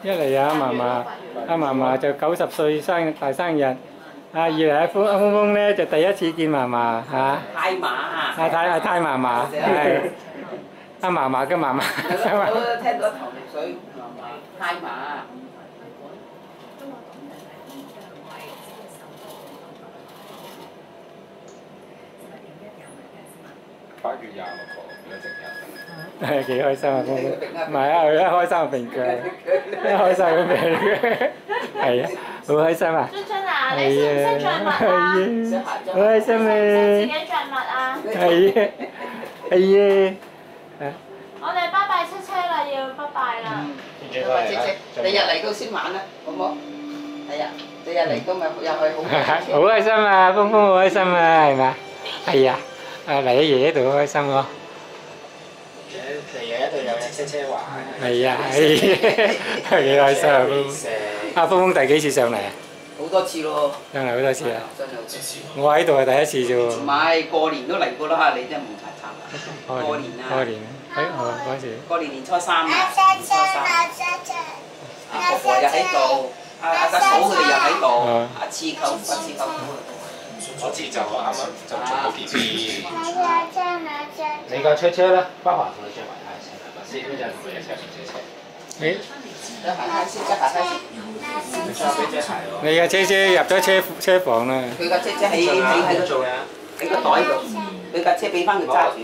一嚟啊，阿嫲嫲就90歲大生日，二嚟阿峰峰咧就第一次見嫲嫲嚇。太嫲啊！太嫲嫲係阿嫲嫲嘅嫲嫲。我聽到頭水太嫲。8月26號嘅正日。係幾開心啊！峰峰，唔係啊，佢一開心就評佢，一開心佢評佢，係啊，好開心啊！俊俊啊，你識唔識着襪啊？好開心啊！自己着襪啊？係啊，係啊，我哋拜拜車車啦，要拜拜啦。拜車車，第日嚟到先玩啦，好唔好？係啊，第日嚟到咪入去好。好開心啊！峰峰好開心啊，係嘛？係啊，嚟喺爺爺度好開心喎。爺爺度有隻車車玩。係啊，係幾開心啊！峰峰，阿峰峰第幾次上嚟啊？好多次咯。上嚟好多次啊！真係好多次。我喺度係第一次啫喎。唔係過年都嚟過啦，你真係唔太慘啦。過年啊！過年，嗰時。過年年初三啊！年初三。阿婆婆又喺度，阿嫂佢哋又喺度，阿次舅父。我知就我啱啱就做個 BB。你架車車咧，包華同你着埋鞋先係咪先？一陣同佢一齊上車車。你着鞋先，着鞋先。你着俾隻鞋我。你架車車入咗車房啦。佢架車車喺個袋度，佢架車俾翻佢揸住。